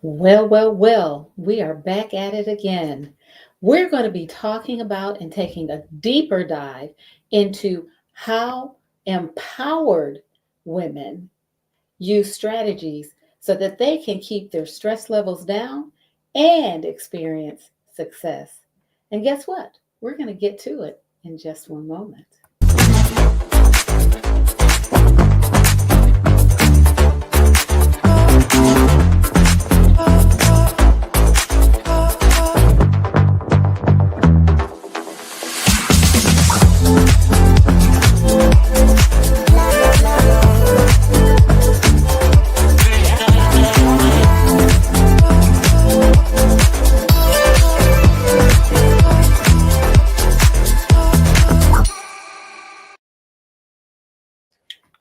Well, we are back at it again. We're going to be talking about and taking a deeper dive into how empowered women use strategies so that they can keep their stress levels down and experience success. And guess what? We're going to get to it in just one moment.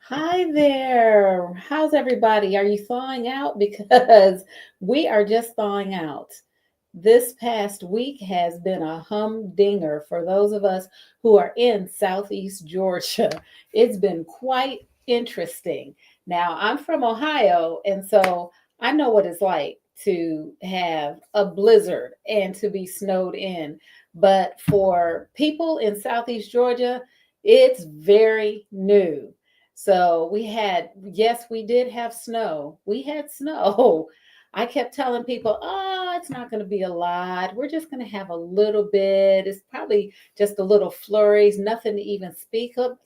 Hi there. How's everybody? Are you thawing out? Because we are just thawing out. This past week has been a humdinger for those of us who are in Southeast Georgia. It's been quite interesting. Now, I'm from Ohio, and so I know what it's like to have a blizzard and to be snowed in. But for people in Southeast Georgia, it's very new. So yes, we did have snow. We had snow. I kept telling people, oh, it's not going to be a lot. We're just going to have a little bit. It's probably just a little flurries, nothing to even speak of.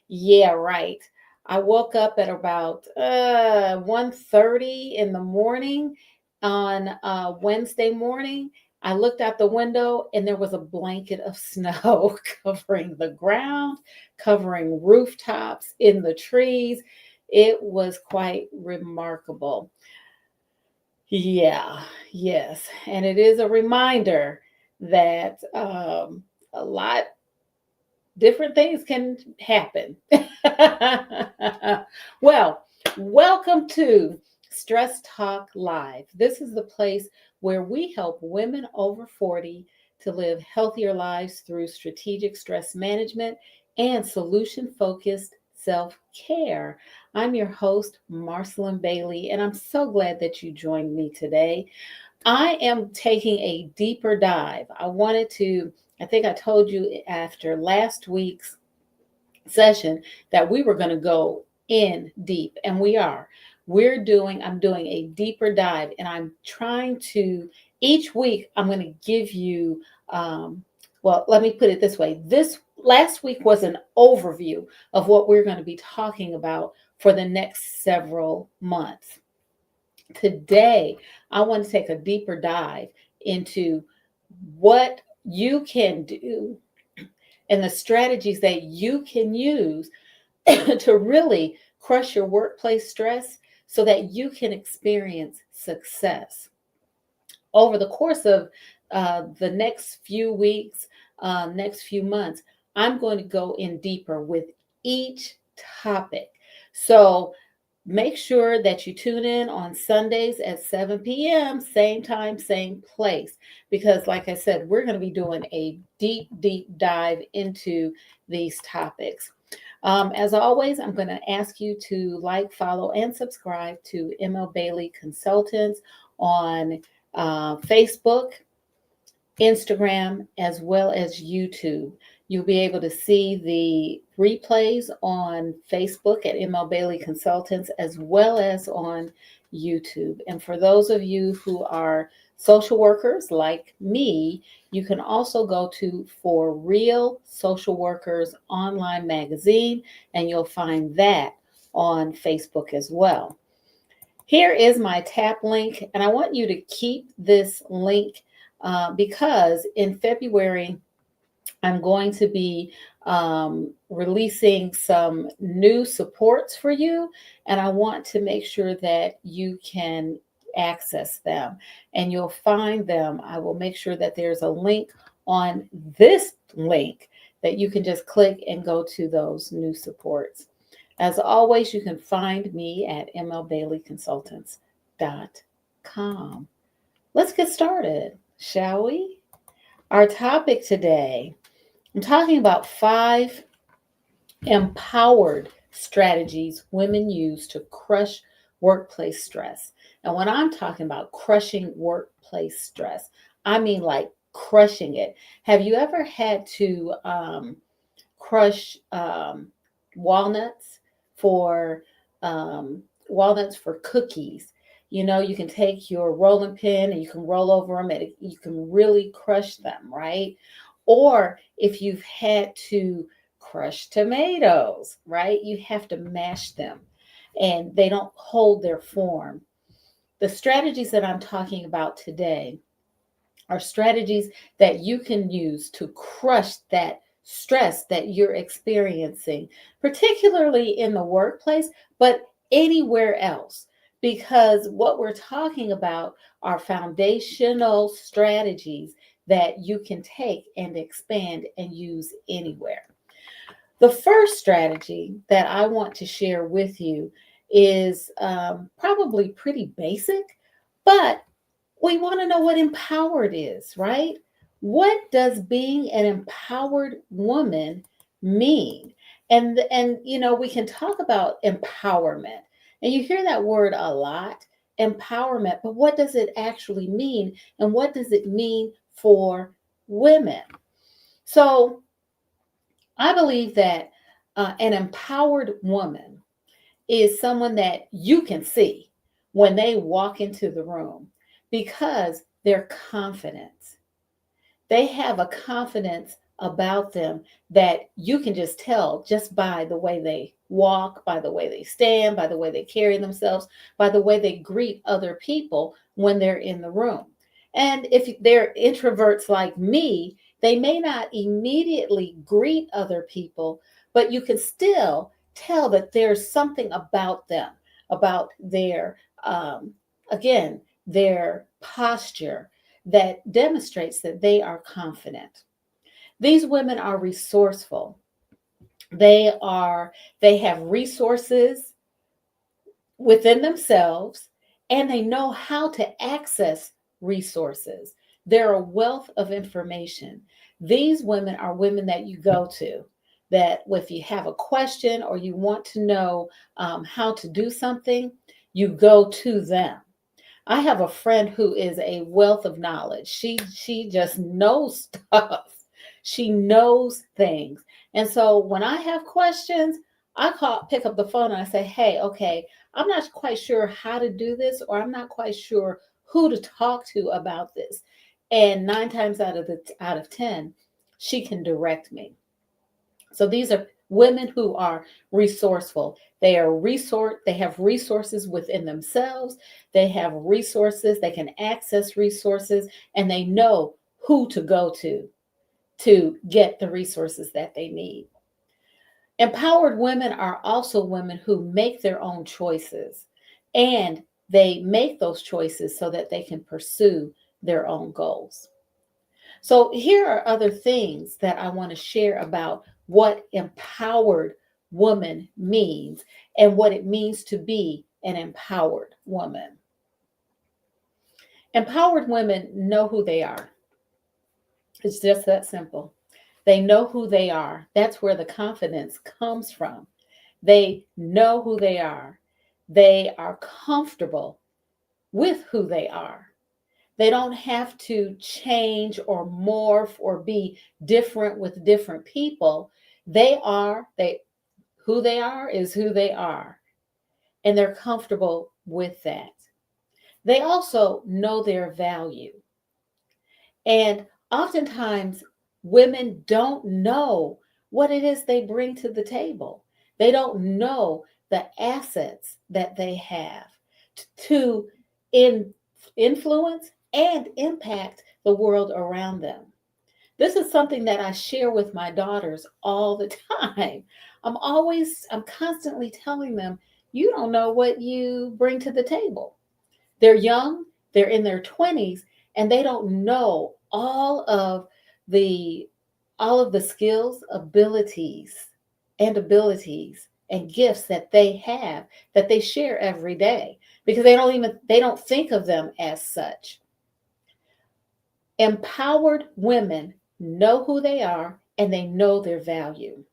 Yeah, right. I woke up at about 1:30 in the morning on Wednesday morning. I looked out the window and there was a blanket of snow covering the ground, covering rooftops, in the trees. It was quite remarkable. Yeah, yes. And it is a reminder that a lot different things can happen. Well, welcome to Stress Talk Live. This is the place where we help women over 40 to live healthier lives through strategic stress management and solution focused self care. I'm your host, Marcyline Bailey, and I'm so glad that you joined me today. I am taking a deeper dive. I think I told you after last week's session that we were going to go in deep, and we are. I'm doing a deeper dive, and I'm trying to, each week, I'm going to give you, let me put it this way. This last week was an overview of what we're going to be talking about for the next several months. Today, I want to take a deeper dive into what you can do and the strategies that you can use to really crush your workplace stress so that you can experience success. Over the course of the next few weeks, next few months, I'm going to go in deeper with each topic. So make sure that you tune in on Sundays at 7 p.m., same time, same place. Because, like I said, we're going to be doing a deep dive into these topics. As always, I'm going to ask you to like, follow, and subscribe to ML Bailey Consultants on Facebook, Instagram, as well as YouTube. You'll be able to see the replays on Facebook at ML Bailey Consultants as well as on YouTube. And for those of you who are social workers like me, you can also go to For Real Social Workers online magazine, and you'll find that on Facebook as well. Here is my tap link, and I want you to keep this link because in February, I'm going to be releasing some new supports for you, and I want to make sure that you can access them. And you'll find them. I will make sure that there's a link on this link that you can just click and go to those new supports. As always, you can find me at mlbaileyconsultants.com. Let's get started, shall we? Our topic today, I'm talking about 5 empowered strategies women use to crush workplace stress. And when I'm talking about crushing workplace stress, I mean like crushing it. Have you ever had to crush walnuts for walnuts for cookies? You know, you can take your rolling pin and you can roll over them and you can really crush them, right? Or if you've had to crush tomatoes, right? You have to mash them and they don't hold their form. The strategies that I'm talking about today are strategies that you can use to crush that stress that you're experiencing, particularly in the workplace, but anywhere else. Because what we're talking about are foundational strategies that you can take and expand and use anywhere. The first strategy that I want to share with you is probably pretty basic, but we want to know what empowered is, right? What does being an empowered woman mean? And you know, we can talk about empowerment. And you hear that word a lot, empowerment, but what does it actually mean and what does it mean for women? So, I believe that an empowered woman is someone that you can see when they walk into the room because they're confident. They have a confidence about them that you can just tell just by the way they walk, by the way they stand, by the way they carry themselves, by the way they greet other people when they're in the room. And if they're introverts like me, they may not immediately greet other people, but you can still tell that there's something about them, about their, again, their posture that demonstrates that they are confident. These women are resourceful. They are they have resources within themselves and they know how to access resources. They're a wealth of information. These women are women that you go to, that if you have a question or you want to know how to do something, you go to them. I have a friend who is a wealth of knowledge. She just knows stuff. She knows things. And so when I have questions, pick up the phone and I say, "Hey, okay, I'm not quite sure how to do this or I'm not quite sure who to talk to about this." And 9 times out of 10, she can direct me. So these are women who are resourceful. They have resources within themselves. They have resources, they can access resources, and they know who to go to get the resources that they need. Empowered women are also women who make their own choices and they make those choices so that they can pursue their own goals. So, here are other things that I want to share about what empowered woman means and what it means to be an empowered woman. Empowered women know who they are. It's just that simple. They know who they are. That's where the confidence comes from. They know who they are. They are comfortable with who they are. They don't have to change or morph or be different with different people. They who they are is who they are, and they're comfortable with that. They also know their value. And oftentimes women don't know what it is they bring to the table. They don't know the assets that they have to in, influence and impact the world around them. This is something that I share with my daughters all the time. I'm constantly telling them, you don't know what you bring to the table. They're young, they're in their 20s, and they don't know the all of the skills, abilities and gifts that they have that they share every day because they don't think of them as such. Empowered women know who they are and they know their value.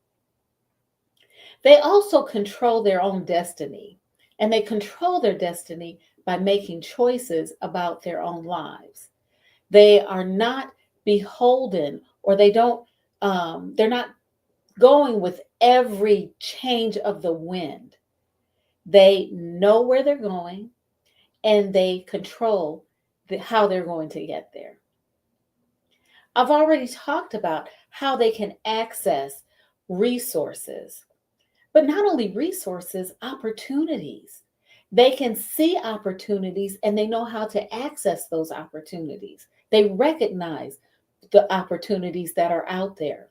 They also control their own destiny. and they control their destiny by making choices about their own lives. They are not beholden, or they're not going with every change of the wind. They know where they're going, and they control how they're going to get there. I've already talked about how they can access resources, but not only resources, opportunities. They can see opportunities and they know how to access those opportunities. They recognize the opportunities that are out there.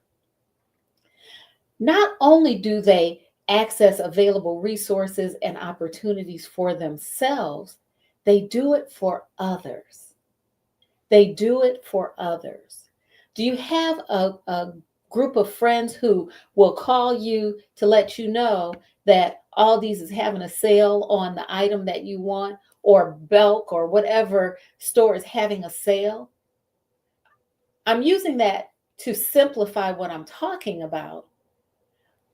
Not only do they access available resources and opportunities for themselves, they do it for others. They do it for others. Do you have a group of friends who will call you to let you know that Aldi's is having a sale on the item that you want, or Belk or whatever store is having a sale? I'm using that to simplify what I'm talking about,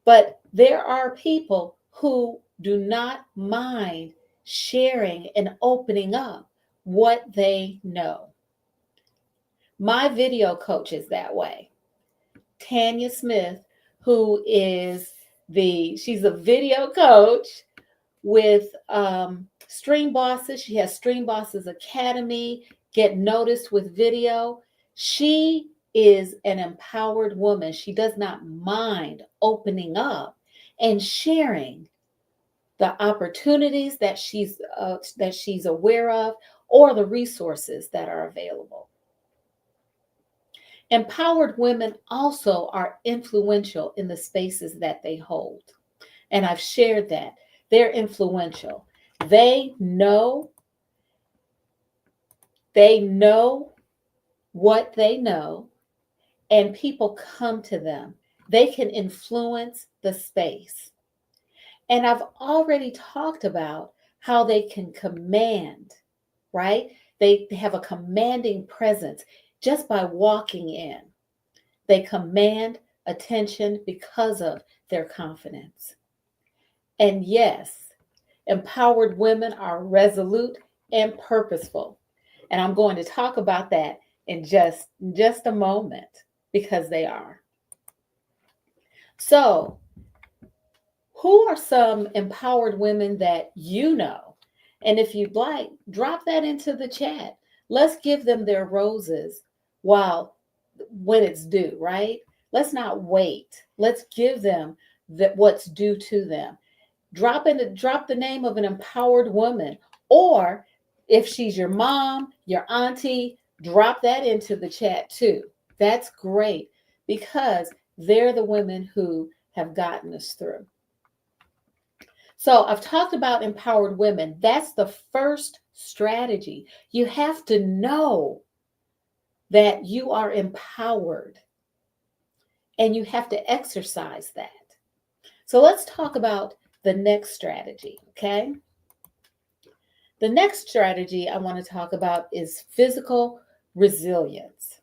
but there are people who do not mind sharing and opening up what they know. My video coach is that way. Tanya Smith, who is she's a video coach with Stream Bosses. She has Stream Bosses Academy, Get Noticed with Video. She is an empowered woman. She does not mind opening up and sharing the opportunities that she's aware of, or the resources that are available. Empowered women also are influential in the spaces that they hold. And I've shared that. They're influential. They know what they know, and people come to them. They can influence the space. And I've already talked about how they can command, right? They have a commanding presence just by walking in. They command attention because of their confidence. And yes, empowered women are resolute and purposeful. And I'm going to talk about that in just a moment, because they are. So, who are some empowered women that you know? And if you'd like, drop that into the chat. Let's give them their roses when it's due, right? Let's not wait. Let's give them what's due to them. Drop the name of an empowered woman, or if she's your mom, your auntie, drop that into the chat too. That's great, because they're the women who have gotten us through. So I've talked about empowered women. That's the first strategy. You have to know that you are empowered, and you have to exercise that. So let's talk about the next strategy, okay? The next strategy I want to talk about is physical resilience.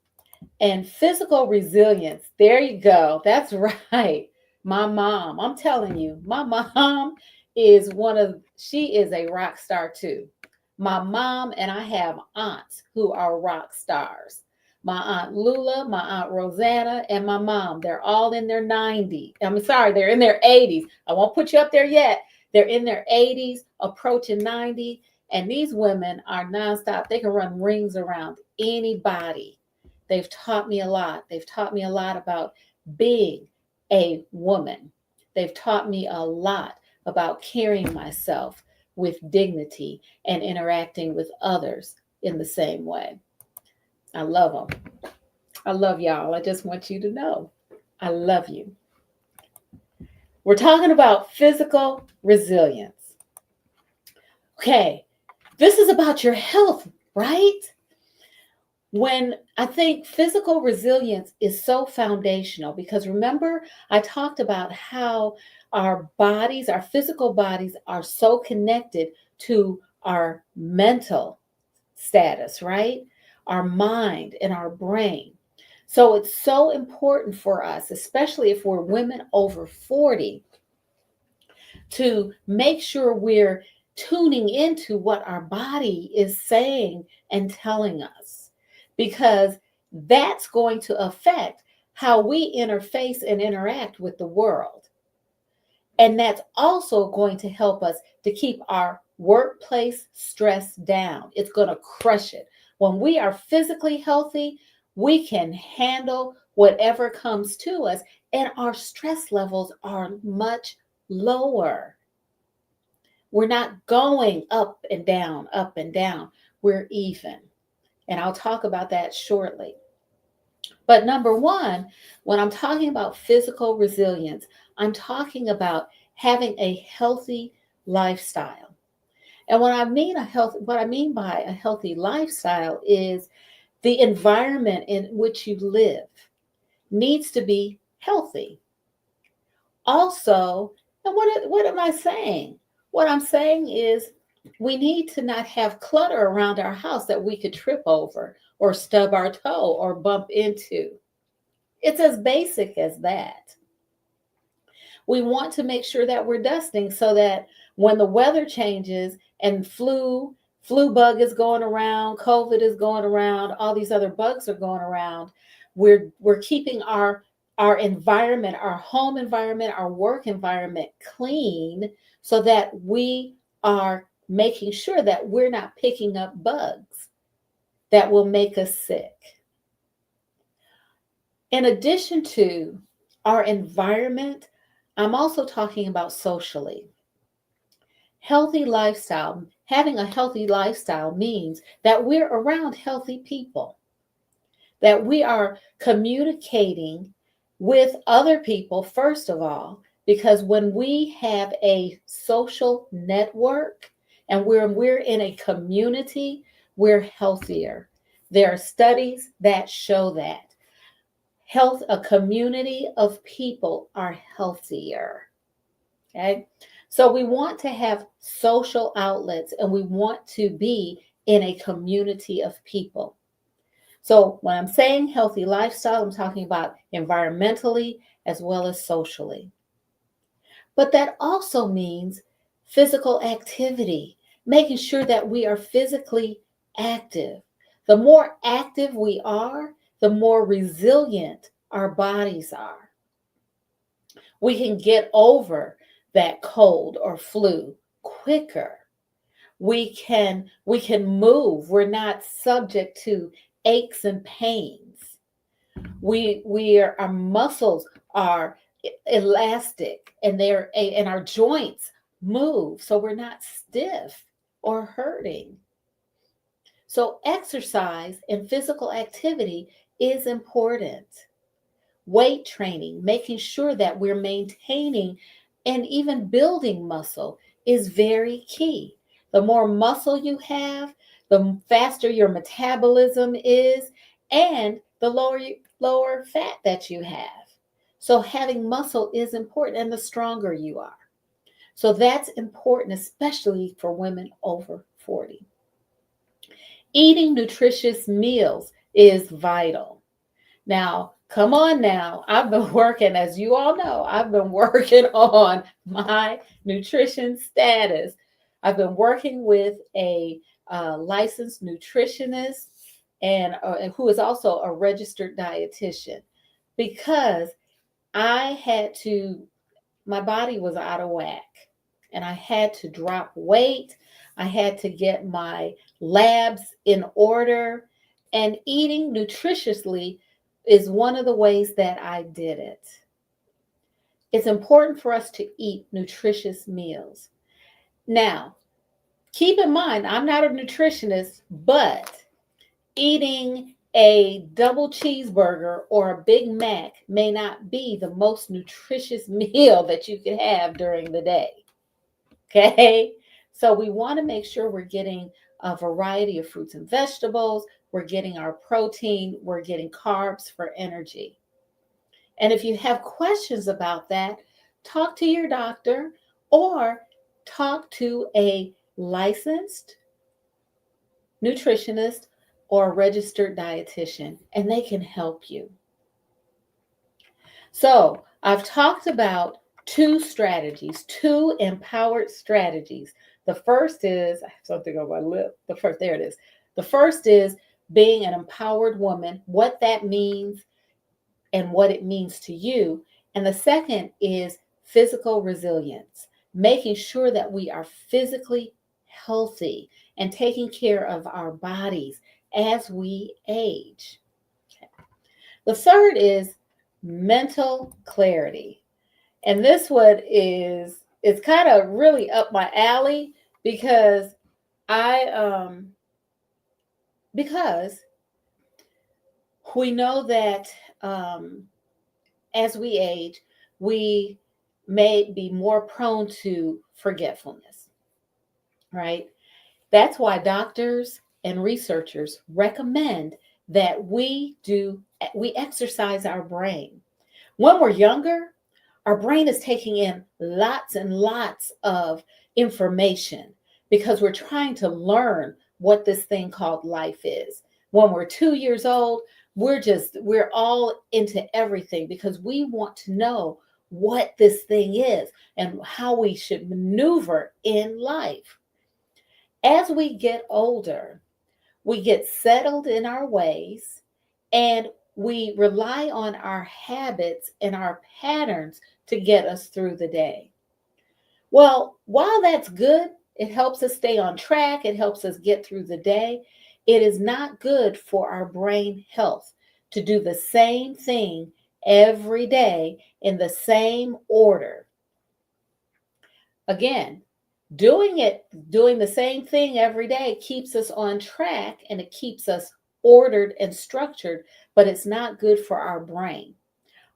And physical resilience, there you go. That's right. My mom, I'm telling you, my mom she is a rock star too. My mom, and I have aunts who are rock stars. My Aunt Lula, my Aunt Rosanna, and my mom, they're all in their 90s. They're in their 80s. I won't put you up there yet. They're in their 80s, approaching 90. And these women are nonstop. They can run rings around anybody. They've taught me a lot. They've taught me a lot about being a woman. They've taught me a lot about carrying myself with dignity and interacting with others in the same way. I love them. I love y'all. I just want you to know I love you. We're talking about physical resilience. Okay, this is about your health, right? When I think physical resilience is so foundational, because remember, I talked about how our physical bodies are so connected to our mental status, right? Our mind and our brain. So it's so important for us, especially if we're women over 40, to make sure we're tuning into what our body is saying and telling us, because that's going to affect how we interface and interact with the world. And that's also going to help us to keep our workplace stress down. It's going to crush it. When we are physically healthy, we can handle whatever comes to us, and our stress levels are much lower. We're not going up and down, up and down. We're even. And I'll talk about that shortly. But number one, when I'm talking about physical resilience, I'm talking about having a healthy lifestyle. And what I mean by a healthy lifestyle is the environment in which you live needs to be healthy. Also, and what am I saying? What I'm saying is we need to not have clutter around our house that we could trip over or stub our toe or bump into. It's as basic as that. We want to make sure that we're dusting so that when the weather changes and flu bug is going around, COVID is going around, all these other bugs are going around, we're keeping our environment, our home environment, our work environment clean so that we are making sure that we're not picking up bugs that will make us sick. In addition to our environment, I'm also talking about socially. Having a healthy lifestyle means that we're around healthy people, that we are communicating with other people, first of all, because when we have a social network and we're in a community, we're healthier. There are studies that show that. A community of people are healthier. Okay. So we want to have social outlets and we want to be in a community of people. So when I'm saying healthy lifestyle, I'm talking about environmentally as well as socially. But that also means physical activity, making sure that we are physically active. The more active we are, the more resilient our bodies are. We can get over that cold or flu quicker. We can move. We're not subject to aches and pains. Our muscles are elastic and our joints move, so we're not stiff or hurting. So exercise and physical activity is important. Weight training, making sure that we're maintaining and even building muscle is very key. The more muscle you have, the faster your metabolism is, and the lower fat that you have. So having muscle is important, and the stronger you are. So that's important, especially for women over 40. Eating nutritious meals is vital. Now, come on now. I've been working, as you all know, I've been working on my nutrition status. I've been working with a licensed nutritionist and who is also a registered dietitian, because my body was out of whack and I had to drop weight. I had to get my labs in order, and eating nutritiously is one of the ways that I did it. It's important for us to eat nutritious meals. Now, keep in mind, I'm not a nutritionist, but eating a double cheeseburger or a Big Mac may not be the most nutritious meal that you can have during the day. Okay? So we want to make sure we're getting a variety of fruits and vegetables, we're getting our protein, we're getting carbs for energy. And if you have questions about that, talk to your doctor or talk to a licensed nutritionist or a registered dietitian, and they can help you. So I've talked about two empowered strategies The first is, I have something on my lip. The first, there it is. The first is being an empowered woman, what that means and what it means to you. And the second is physical resilience, making sure that we are physically healthy and taking care of our bodies as we age. The third is mental clarity. And this one is it's kind of really up my alley because I because we know that um as we age, we may be more prone to forgetfulness, right? That's why doctors and researchers recommend that we exercise our brain. When we're younger, our brain is taking in lots and lots of information because we're trying to learn what this thing called life is. When we're 2 years old, we're all into everything because we want to know what this thing is and how we should maneuver in life. As we get older, we get settled in our ways and we rely on our habits and our patterns to get us through the day. Well, while that's good, it helps us stay on track, it helps us get through the day. It is not good for our brain health to do the same thing every day in the same order. Again, doing the same thing every day keeps us on track and it keeps us ordered and structured, but it's not good for our brain.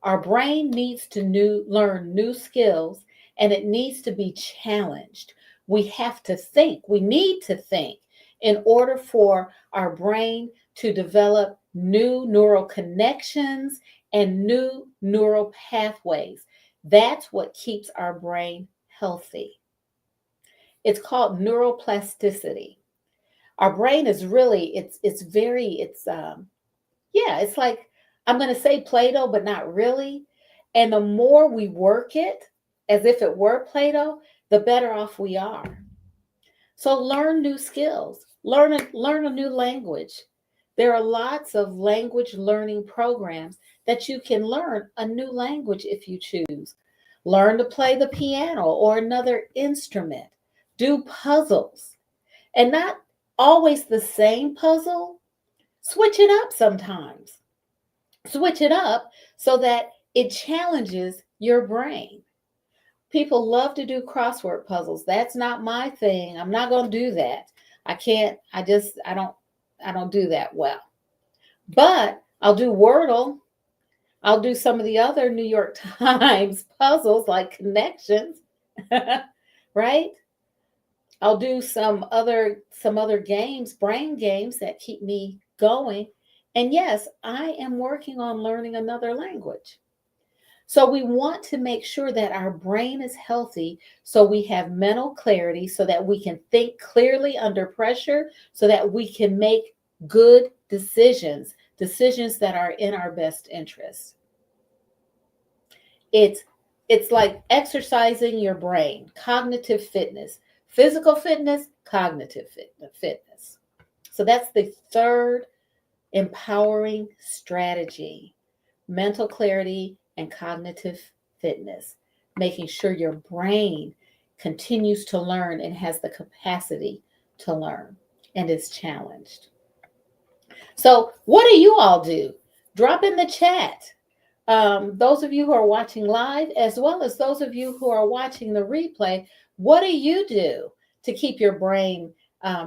Our brain needs to learn new skills and it needs to be challenged. We have to think, we need to think in order for our brain to develop new neural connections and new neural pathways. That's what keeps our brain healthy. It's called neuroplasticity. Our brain is really it's very it's yeah, it's like I'm going to say Play-Doh but not really. And the more we work it as if it were Play-Doh, the better off we are. So learn new skills. Learn a new language. There are lots of language learning programs that you can learn a new language if you choose. Learn to play the piano or another instrument. Do puzzles. And not always the same puzzle. Switch it up sometimes. Switch it up so that it challenges your brain. People love to do crossword puzzles. That's not my thing. I'm not going to do that. I can't, I don't do that well. But I'll do Wordle. I'll do some of the other New York Times puzzles like connections, right? I'll do some other games, brain games that keep me going. And yes, I am working on learning another language. So we want to make sure that our brain is healthy so we have mental clarity so that we can think clearly under pressure so that we can make good decisions, decisions that are in our best interest. It's it's like exercising your brain, cognitive fitness, physical fitness, cognitive fitness. So that's the third empowering strategy, mental clarity and cognitive fitness, making sure your brain continues to learn and has the capacity to learn and is challenged. So, what do you all do? Drop in the chat. Those of you who are watching live, as well as those of you who are watching the replay, what do you do to keep your brain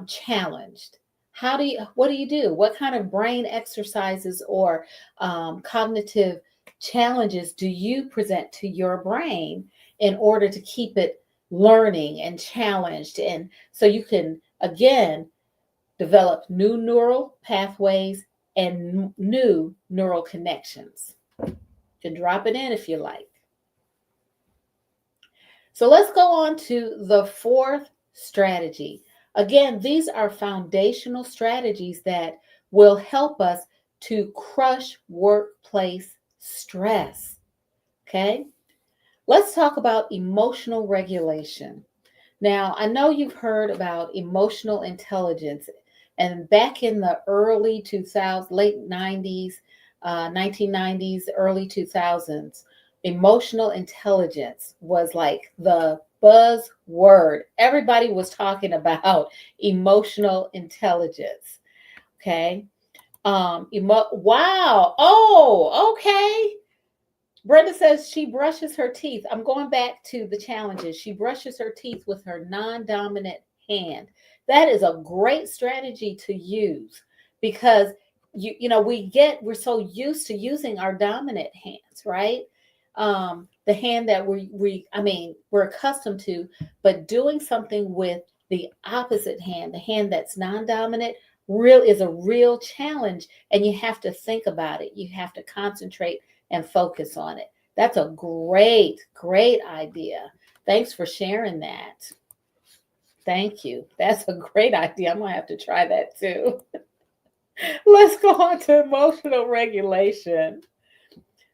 challenged? What do you do? What kind of brain exercises or cognitive challenges do you present to your brain in order to keep it learning and challenged? And so you can, again, develop new neural pathways and new neural connections. You can drop it in if you like. So let's go on to the fourth strategy. Again, these are foundational strategies that will help us to crush workplace stress. Okay, let's talk about emotional regulation. Now, I know you've heard about emotional intelligence, and back in the early 2000s, late 90s, 1990s, early 2000s, emotional intelligence was like the buzzword. Everybody was talking about emotional intelligence. Okay. Wow. Oh, okay. Brenda says she brushes her teeth. I'm going back to the challenges. She brushes her teeth with her non dominant hand. That is a great strategy to use because we're so used to using our dominant hands, right? The hand that we're accustomed to, but doing something with the opposite hand, the hand that's non-dominant, real is a real challenge, and you have to think about it. You have to concentrate and focus on it. That's a great idea. Thanks for sharing that. Thank you. That's a great idea. I'm going to have to try that too. Let's go on to emotional regulation.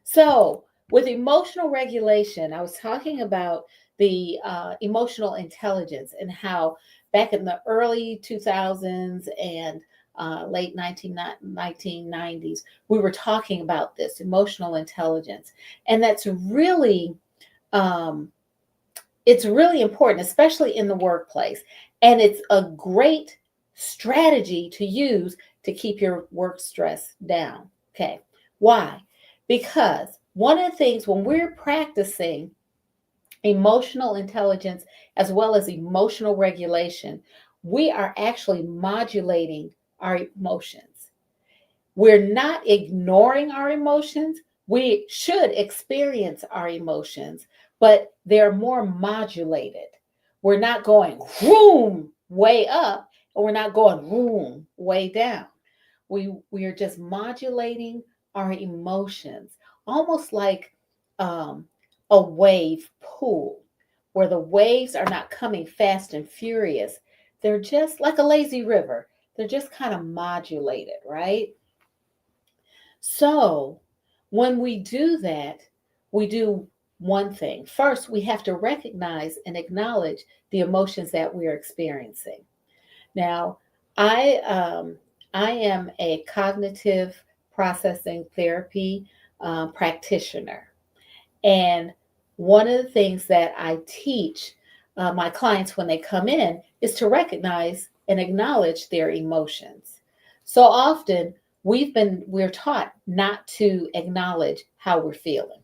So, with emotional regulation, I was talking about the emotional intelligence and how back in the early 2000s and late 1990s, we were talking about this emotional intelligence. And that's really, um, it's really important, especially in the workplace. And it's a great strategy to use to keep your work stress down. Okay. Why? Because one of the things when we're practicing emotional intelligence as well as emotional regulation, we are actually modulating our emotions. We're not ignoring our emotions. We should experience our emotions, but they're more modulated. We're not going boom way up, and we're not going boom way down. We are just modulating our emotions, almost like um, a wave pool, where the waves are not coming fast and furious. They're just like a lazy river. They're just kind of modulated, right? So when we do that, we do one thing. First, we have to recognize and acknowledge the emotions that we're experiencing. Now, I I am a cognitive processing therapy practitioner, and one of the things that I teach my clients when they come in is to recognize and acknowledge their emotions. So often we're taught not to acknowledge how we're feeling,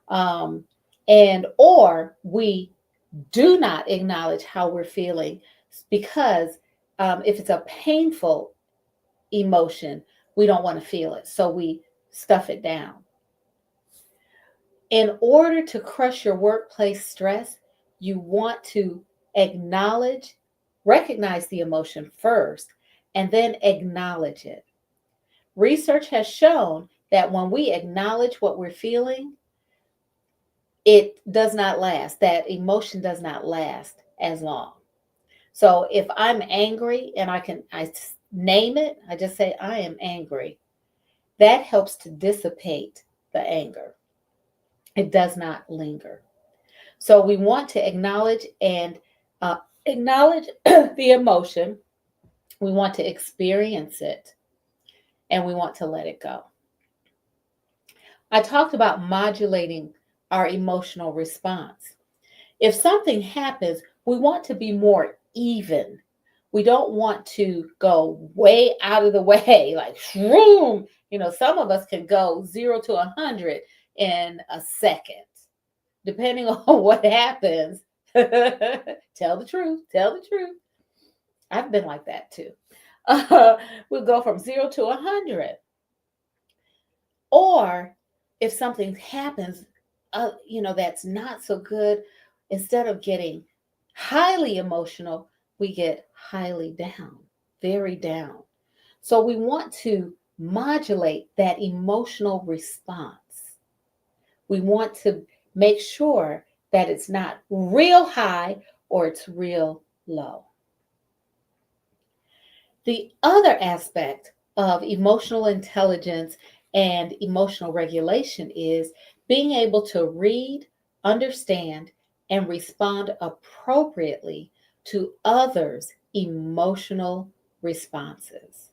um, and or we do not acknowledge how we're feeling because if it's a painful emotion, we don't want to feel it. So we stuff it down. In order to crush your workplace stress, you want to acknowledge, recognize the emotion first, and then acknowledge it. Research has shown that when we acknowledge what we're feeling, it does not last. That emotion does not last as long. So if I'm angry and I name it, I just say I am angry. That helps to dissipate the anger. It does not linger. So we want to acknowledge and acknowledge the emotion. We want to experience it and we want to let it go. I talked about modulating our emotional response. If something happens, we want to be more even. We don't want to go way out of the way, like shroom. Some of us can go 0 to 100 in a second, depending on what happens. Tell the truth. Tell the truth. I've been like that too. We'll go from 0 to 100. Or if something happens, that's not so good, instead of getting highly emotional, we get highly down, very down. So we want to modulate that emotional response. We want to make sure that it's not real high or it's real low. The other aspect of emotional intelligence and emotional regulation is being able to read, understand, and respond appropriately to others' emotional responses.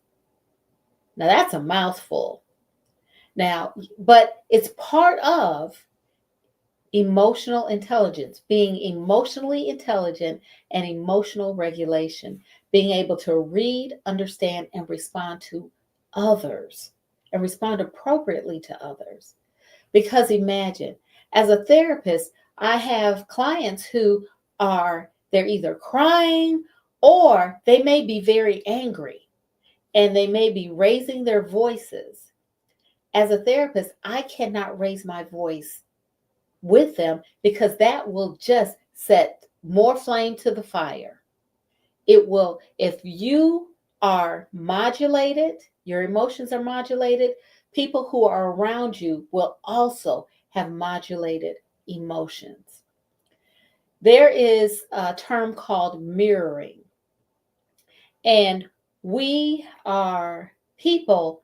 Now, that's a mouthful. Now, but it's part of emotional intelligence, being emotionally intelligent and emotional regulation, being able to read, understand, and respond to others and respond appropriately to others. Because imagine, as a therapist, I have clients who they're either crying or they may be very angry and they may be raising their voices. As a therapist, I cannot raise my voice with them because that will just set more flame to the fire. It will, if you are modulated, your emotions are modulated, people who are around you will also have modulated emotions. There is a term called mirroring, and we are people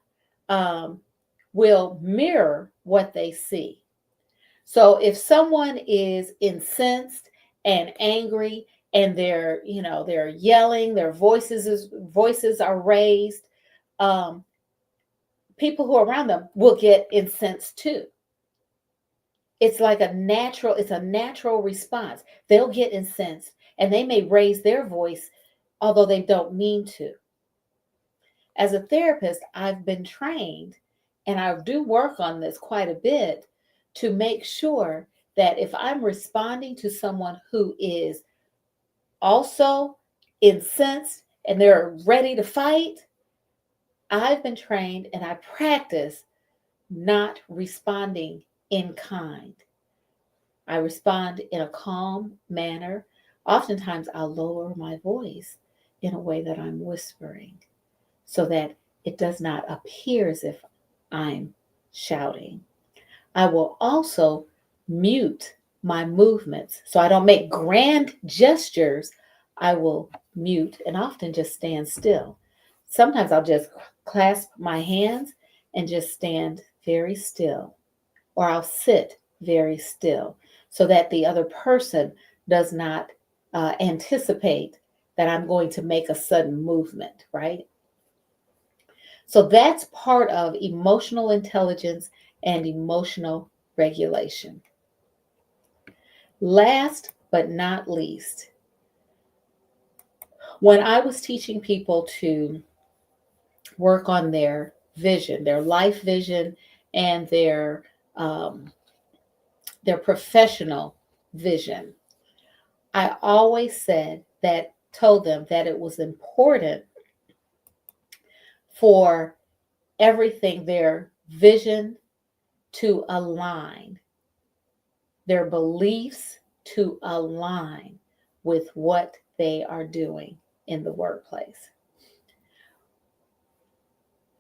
will mirror what they see. So if someone is incensed and angry and they're yelling, their voices are raised, um, people who are around them will get incensed too. It's a natural response. They'll get incensed and they may raise their voice, although they don't mean to. As a therapist, I've been trained, and I do work on this quite a bit, to make sure that if I'm responding to someone who is also incensed and they're ready to fight, I've been trained and I practice not responding in kind. I respond in a calm manner. Oftentimes, I'll lower my voice in a way that I'm whispering so that it does not appear as if I'm shouting. I will also mute my movements so I don't make grand gestures. I will mute and often just stand still. Sometimes I'll just clasp my hands and just stand very still, or I'll sit very still so that the other person does not anticipate that I'm going to make a sudden movement, right? So that's part of emotional intelligence and emotional regulation. Last but not least, when I was teaching people to work on their vision, their life vision, and their professional vision, I always told them that it was important for everything, their vision to align, their beliefs to align with what they are doing in the workplace.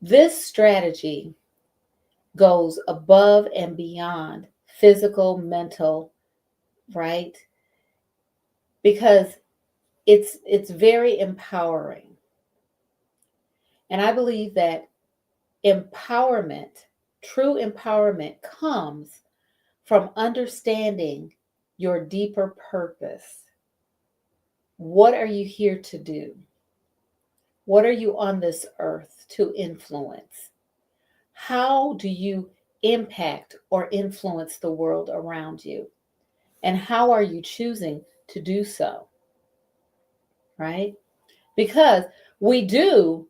This strategy goes above and beyond physical, mental, right? Because it's very empowering. And I believe that empowerment, true empowerment, comes from understanding your deeper purpose. What are you here to do? What are you on this earth to influence? How do you impact or influence the world around you? And how are you choosing to do so? Right? Because we do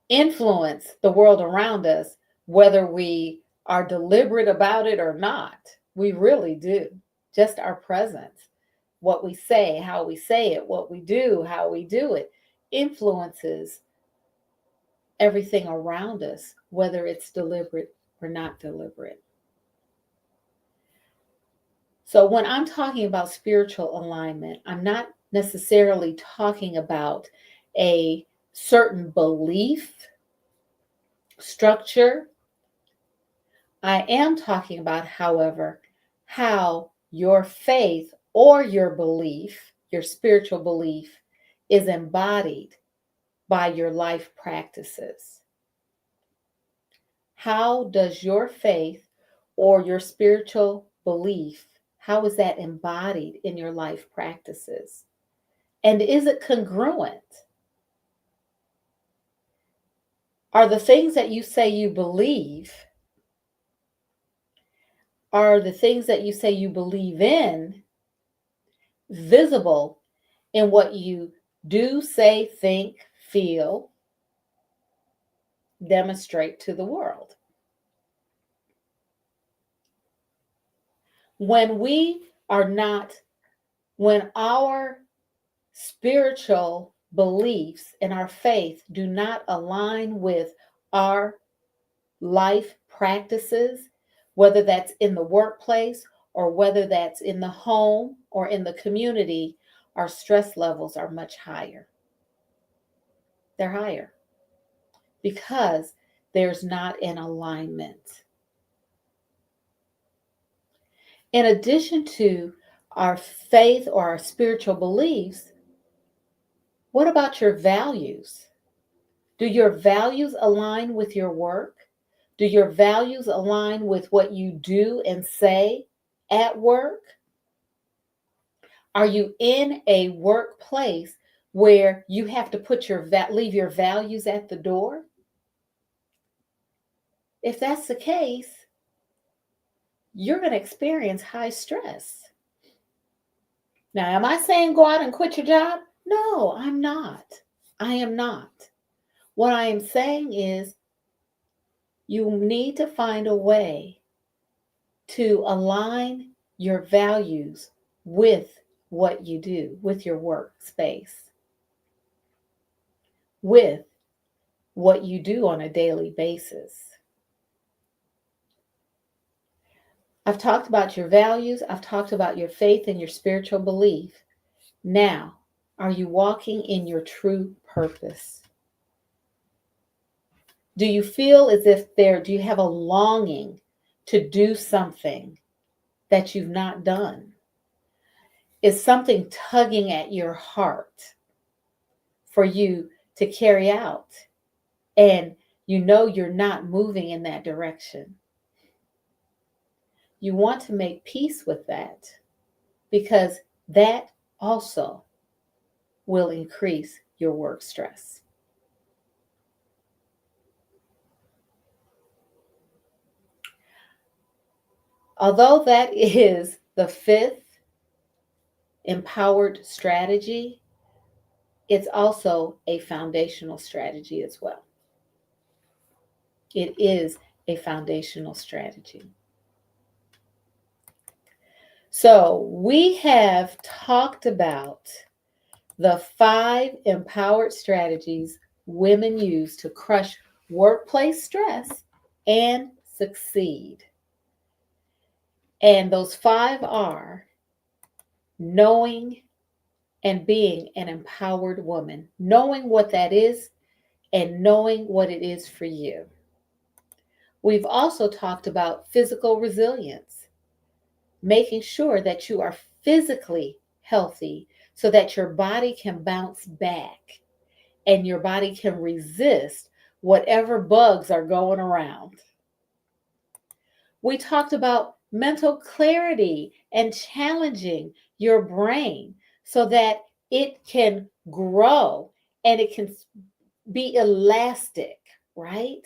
influence the world around us, whether we are deliberate about it or not. We really do. Just our presence, what we say, how we say it, what we do, how we do it, influences everything around us, whether it's deliberate or not deliberate. So when I'm talking about spiritual alignment, I'm not necessarily talking about a certain belief structure. I am talking about, however, how your faith or your belief, your spiritual belief, is embodied by your life practices. How does your faith or your spiritual belief, How is that embodied in your life practices? And is it congruent? Are the things that you say you believe, are the things that you say you believe in visible in what you do, say, think, feel, demonstrate to the world? When we are not, when our spiritual beliefs and our faith do not align with our life practices, whether that's in the workplace or whether that's in the home or in the community, our stress levels are much higher. They're higher because there's not an alignment. In addition to our faith or our spiritual beliefs, what about your values? Do your values align with your work? Do your values align with what you do and say at work? Are you in a workplace where you have to leave your values at the door? If that's the case, you're going to experience high stress. Now, am I saying go out and quit your job? No, I'm not. I am not. What I am saying is you need to find a way to align your values with what you do, with your workspace, with what you do on a daily basis. I've talked about your values. I've talked about your faith and your spiritual belief. Now, are you walking in your true purpose? Do you feel as if do you have a longing to do something that you've not done? Is something tugging at your heart for you to carry out? And you know you're not moving in that direction. You want to make peace with that because that also will increase your work stress. Although that is the fifth empowered strategy, it's also a foundational strategy as well. It is a foundational strategy. So we have talked about the 5 empowered strategies women use to crush workplace stress and succeed. And those 5 are knowing and being an empowered woman, knowing what that is and knowing what it is for you. We've also talked about physical resilience, making sure that you are physically healthy so that your body can bounce back and your body can resist whatever bugs are going around. We talked about mental clarity and challenging your brain so that it can grow and it can be elastic, right?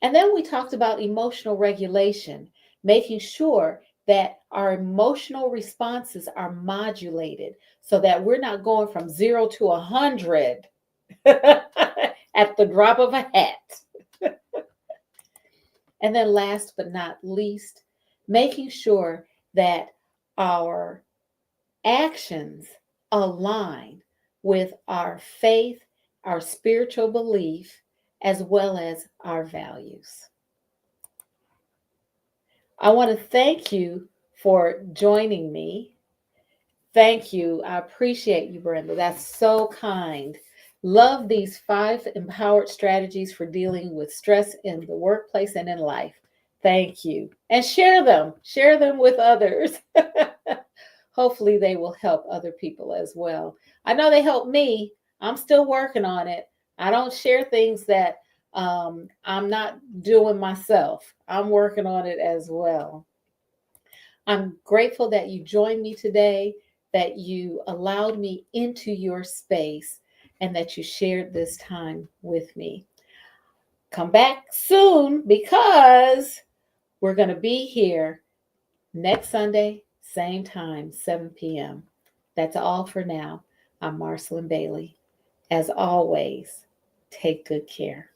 And then we talked about emotional regulation, making sure that our emotional responses are modulated so that we're not going from 0 to 100 at the drop of a hat. And then last but not least, making sure that our actions align with our faith, our spiritual belief, as well as our values. I want to thank you for joining me. Thank you. I appreciate you, Brenda. That's so kind. Love these 5 empowered strategies for dealing with stress in the workplace and in life. Thank you. And share them. Share them with others. Hopefully they will help other people as well. I know they help me. I'm still working on it. I don't share things that I'm not doing myself. I'm working on it as well. I'm grateful that you joined me today, that you allowed me into your space, and that you shared this time with me. Come back soon because we're going to be here next Sunday, same time, 7 p.m. That's all for now. I'm Marcyline Bailey. As always, take good care.